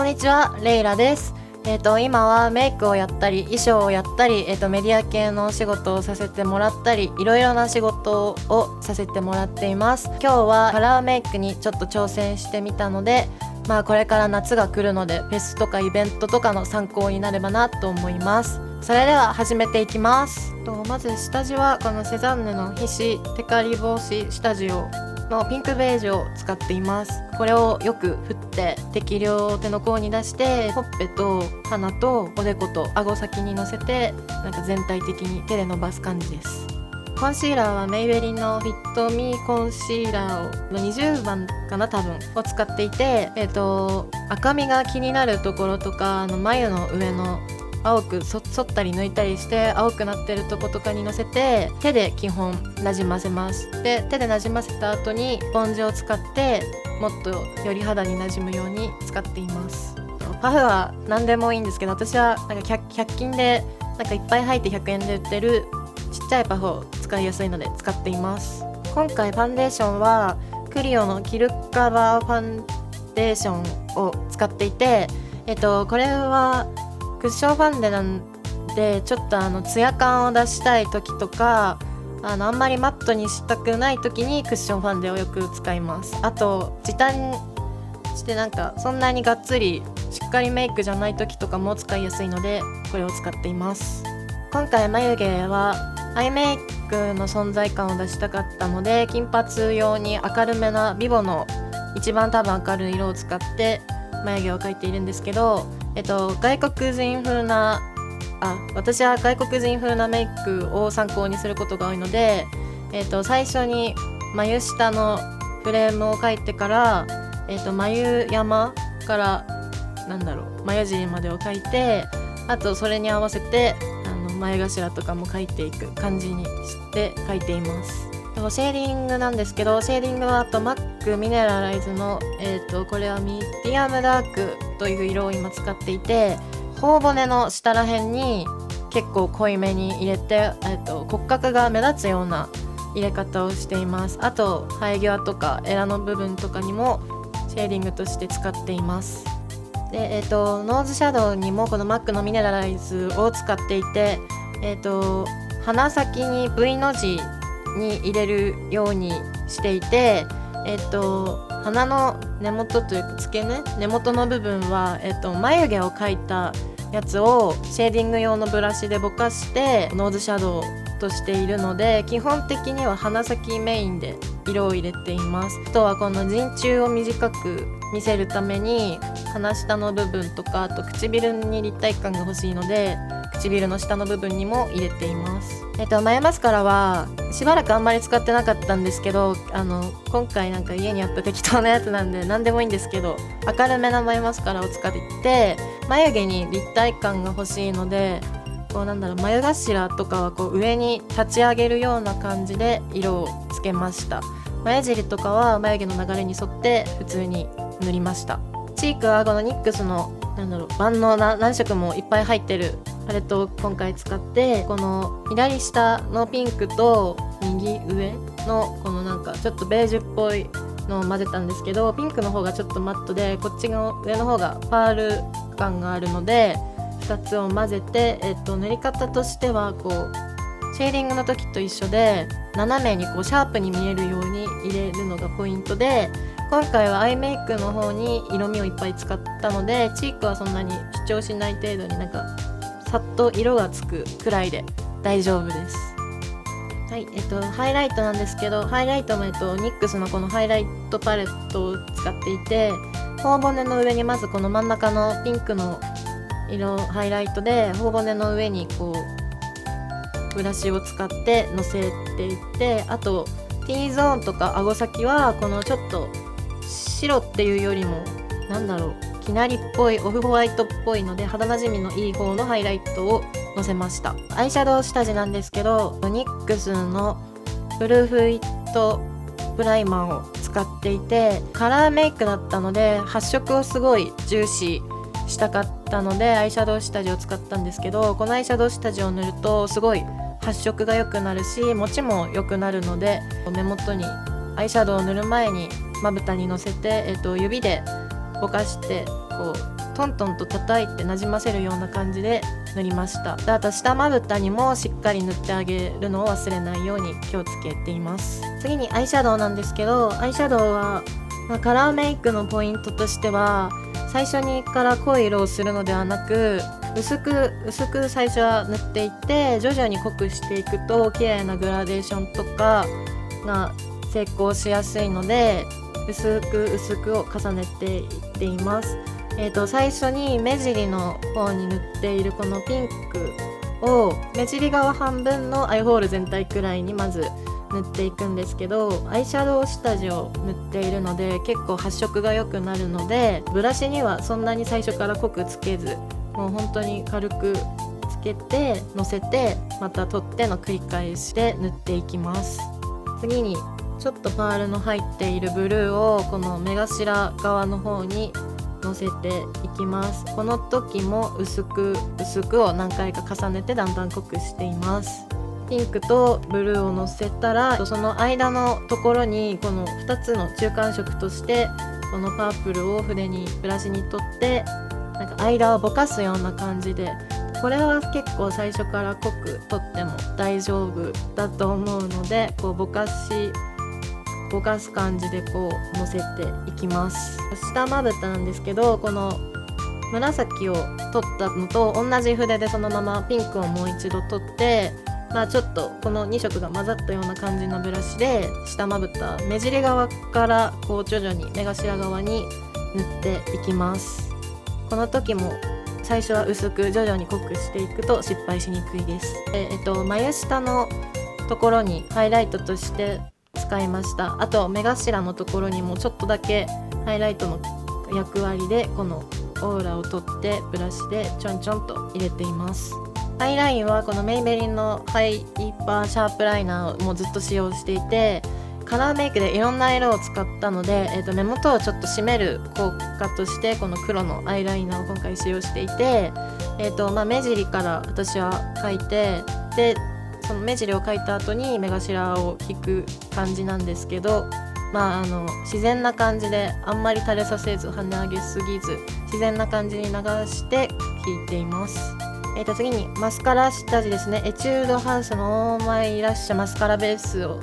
こんにちは、レイラです。今はメイクをやったり衣装をやったり、メディア系の仕事をさせてもらったり、いろいろな仕事をさせてもらっています。今日はカラーメイクにちょっと挑戦してみたので、これから夏が来るのでフェスとかイベントとかの参考になればなと思います。それでは始めていきます。まず下地はこのセザンヌの皮脂テカリ防止下地をのピンクベージュを使っています。これをよく振って適量手の甲に出して、ほっぺと鼻とおでこと顎先にのせて、全体的に手で伸ばす感じです。コンシーラーはメイベリンのフィットミーコンシーラーを20番かな多分を使っていて、赤みが気になるところとか眉の上の青く剃ったり抜いたりして青くなってるとことかにのせて手で基本なじませます。で手でなじませた後にスポンジを使ってもっとより肌になじむように使っています。パフは何でもいいんですけど、私は100均でいっぱい入って100円で売ってるちっちゃいパフを使いやすいので使っています。今回ファンデーションはクリオのキルカバーファンデーションを使っていて、これはクッションファンデなんでちょっとツヤ感を出したい時とかあんまりマットにしたくない時にクッションファンデをよく使います。あと時短してそんなにがっつりしっかりメイクじゃない時とかも使いやすいのでこれを使っています。今回眉毛はアイメイクの存在感を出したかったので金髪用に明るめなビボの一番多分明るい色を使って眉毛を描いているんですけど、外国人風な私は外国人風なメイクを参考にすることが多いので、最初に眉下のフレームを描いてから、眉山から眉尻までを描いて、あとそれに合わせて眉頭とかも描いていく感じにして描いています。シェーディングなんですけど、シェーディングはマックミネラライズの、これはミディアムダークという色を今使っていて、頬骨の下ら辺に結構濃いめに入れて、骨格が目立つような入れ方をしています。あと生え際とかエラの部分とかにもシェーディングとして使っています。で、ノーズシャドウにもこのマックのミネラライズを使っていて、鼻先に V の字に入れるようにしていて、鼻の根元というか付け根元の部分は、眉毛を描いたやつをシェーディング用のブラシでぼかしてノーズシャドウとしているので、基本的には鼻先メインで色を入れています。あとはこの陣中を短く見せるために鼻下の部分とか、あと唇に立体感が欲しいので唇の下の部分にも入れています。眉マスカラはしばらくあんまり使ってなかったんですけど、今回家にあった適当なやつなんで何でもいいんですけど、明るめな眉マスカラを使って眉毛に立体感が欲しいので、眉頭とかは上に立ち上げるような感じで色をつけました。眉尻とかは眉毛の流れに沿って普通に塗りました。チークはこのニックスの万能な何色もいっぱい入ってるパレットを今回使って、この左下のピンクと右上のこのちょっとベージュっぽいのを混ぜたんですけど、ピンクの方がちょっとマットでこっちの上の方がパール感があるので2つを混ぜて、塗り方としてはシェーディングの時と一緒で斜めにシャープに見えるように入れるのがポイントで、今回はアイメイクの方に色味をいっぱい使ったのでチークはそんなに主張しない程度にさっと色がつくくらいで大丈夫です。はい、ハイライトなんですけど、ハイライトもニックスのこのハイライトパレットを使っていて、頬骨の上にまずこの真ん中のピンクの色ハイライトで頬骨の上にブラシを使ってのせていって、あと T ゾーンとか顎先はこのちょっと白っていうよりもきなりっぽいオフホワイトっぽいので肌なじみのいい方のハイライトをのせました。アイシャドウ下地なんですけど、ニックスのフルフィットプライマーを使っていて、カラーメイクだったので発色をすごい重視したかったのでアイシャドウ下地を使ったんですけど、このアイシャドウ下地を塗るとすごい発色が良くなるし持ちも良くなるので、目元にアイシャドウを塗る前にまぶたにのせて、指でぼかしてトントンと叩いてなじませるような感じで塗りました。であと下まぶたにもしっかり塗ってあげるのを忘れないように気をつけています。次にアイシャドウなんですけど、アイシャドウは、カラーメイクのポイントとしては、最初にから濃い色をするのではなく、薄く最初は塗っていって徐々に濃くしていくと綺麗なグラデーションとかが成功しやすいので、薄くを重ねていっています。最初に目尻の方に塗っているこのピンクを目尻側半分のアイホール全体くらいにまず塗っていくんですけど、アイシャドウ下地を塗っているので結構発色が良くなるので、ブラシにはそんなに最初から濃くつけず、もう本当に軽くつけてのせてまた取っての繰り返しで塗っていきます。次にちょっとパールの入っているブルーをこの目頭側の方にのせていきます。この時も薄くを何回か重ねてだんだん濃くしています。ピンクとブルーをのせたら、その間のところにこの2つの中間色としてこのパープルをブラシに取ってなんか間をぼかすような感じで、これは結構最初から濃く取っても大丈夫だと思うので、こうぼかす感じでこうのせていきます。下まぶたなんですけど、この紫を取ったのと同じ筆でそのままピンクをもう一度取って、ちょっとこの2色が混ざったような感じのブラシで下まぶた目尻側からこう徐々に目頭側に塗っていきます。この時も最初は薄く徐々に濃くしていくと失敗しにくいです。眉下のところにハイライトとして使いました。あと目頭のところにもちょっとだけハイライトの役割でこのオーラを取ってブラシでちょんちょんと入れています。アイラインはこのメイベリンのハイパーシャープライナーをもうずっと使用していて、カラーメイクでいろんな色を使ったので、目元をちょっと締める効果としてこの黒のアイライナーを今回使用していて、目尻から私は描いて、でその目尻を描いた後に目頭を引く感じなんですけど、自然な感じであんまり垂れさせず跳ね上げすぎず自然な感じに流して引いています。次にマスカラ下地ですね。エチュードハウスのオーマイラッシュマスカラベースを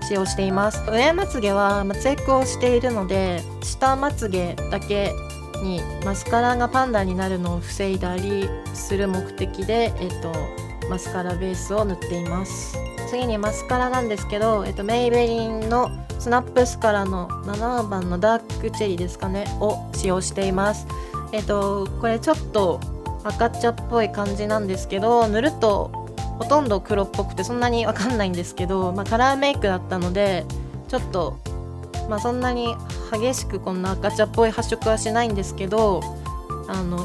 使用しています。上まつげは末エクをしているので、下まつげだけにマスカラがパンダになるのを防いだりする目的で、マスカラベースを塗っています。次にマスカラなんですけど、メイベリンのスナップスカラの7番のダークチェリーですかねを使用しています。これちょっと赤茶っぽい感じなんですけど、塗るとほとんど黒っぽくてそんなにわかんないんですけど、カラーメイクだったのでちょっとそんなに激しくこんな赤茶っぽい発色はしないんですけど、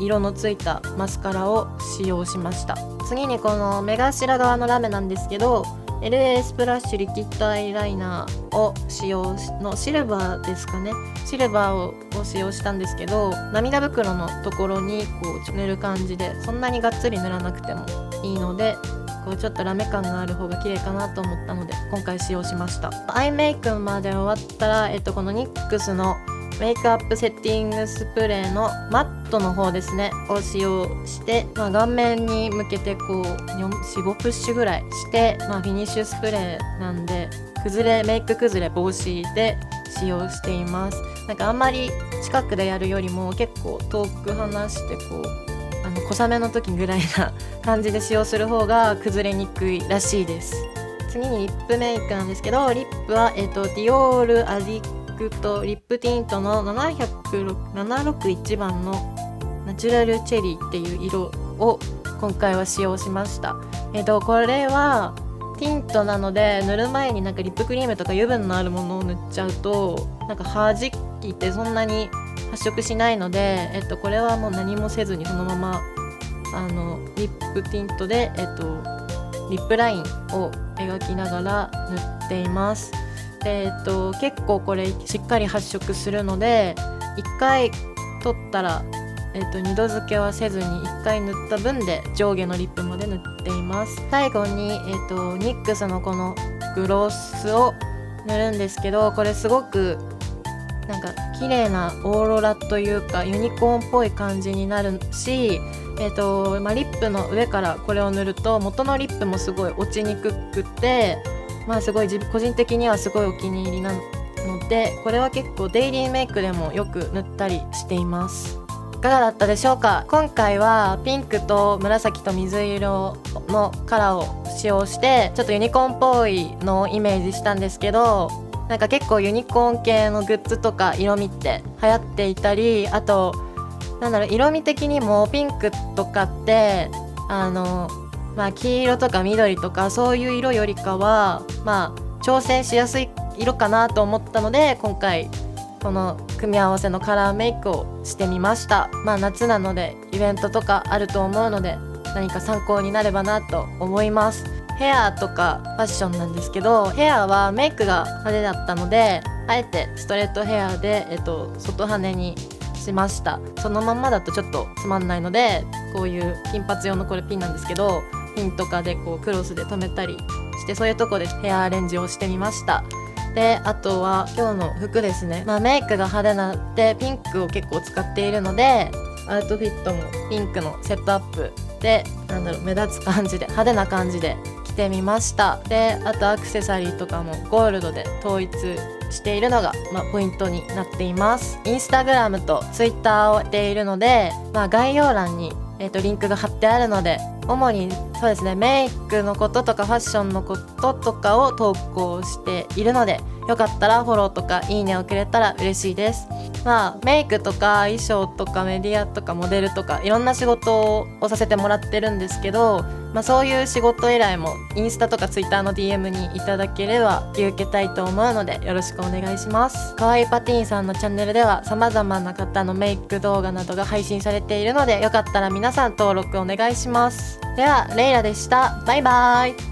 色のついたマスカラを使用しました。次にこの目頭側のラメなんですけど、 LA スプラッシュリキッドアイライナーを使用のシルバーですかね、シルバーを使用したんですけど、涙袋のところにこう塗る感じで、そんなにがっつり塗らなくてもいいので、こうちょっとラメ感がある方が綺麗かなと思ったので今回使用しました。アイメイクまで終わったら、この NYX のメイクアップセッティングスプレーのマットの方ですねを使用して、顔面に向けてこう 4,5 プッシュぐらいして、フィニッシュスプレーなんでメイク崩れ防止で使用しています。なんかあんまり近くでやるよりも結構遠く離してこう小雨の時ぐらいな感じで使用する方が崩れにくいらしいです。次にリップメイクなんですけど、リップは、ディオールアディクトリップティントの761番のナチュラルチェリーっていう色を今回は使用しました。これはティントなので塗る前になんかリップクリームとか油分のあるものを塗っちゃうとなんか弾いてそんなに発色しないので、これはもう何もせずにそのままリップティントで、リップラインを描きながら塗っています。で結構これしっかり発色するので1回取ったら、2度付けはせずに1回塗った分で上下のリップまで塗っています。最後に、NYX のこのグロスを塗るんですけど、これすごくなんか綺麗なオーロラというかユニコーンっぽい感じになるし、リップの上からこれを塗ると元のリップもすごい落ちにくくて、すごい個人的にはすごいお気に入りなので、これは結構デイリーメイクでもよく塗ったりしています。いかがだったでしょうか。今回はピンクと紫と水色のカラーを使用してちょっとユニコーンっぽいのをイメージしたんですけど、なんか結構ユニコーン系のグッズとか色味って流行っていたり、あと色味的にもピンクとかって黄色とか緑とかそういう色よりかは挑戦しやすい色かなと思ったので、今回この組み合わせのカラーメイクをしてみました。夏なのでイベントとかあると思うので何か参考になればなと思います。ヘアとかファッションなんですけど、ヘアはメイクが派手だったのであえてストレートヘアで、外羽にしました。そのまんまだとちょっとつまんないので、こういう金髪用のこれピンなんですけど、ピンとかでこうクロスで留めたりして、そういうとこでヘアアレンジをしてみました。であとは今日の服ですね。メイクが派手なってピンクを結構使っているので、アウトフィットもピンクのセットアップで目立つ感じで派手な感じで着てみました。であとアクセサリーとかもゴールドで統一しているのが、ポイントになっています。インスタグラムとツイッターをしているので、概要欄にリンクが貼ってあるので、主にそうですね、メイクのこととかファッションのこととかを投稿しているので、よかったらフォローとかいいねをくれたら嬉しいです。メイクとか衣装とかメディアとかモデルとかいろんな仕事をさせてもらってるんですけど、そういう仕事依頼もインスタとかツイッターの DM にいただければ受けたいと思うのでよろしくお願いします。かわいいパティーンさんのチャンネルでは様々な方のメイク動画などが配信されているので、よかったら皆さん登録お願いします。ではレイラでした。バイバイ。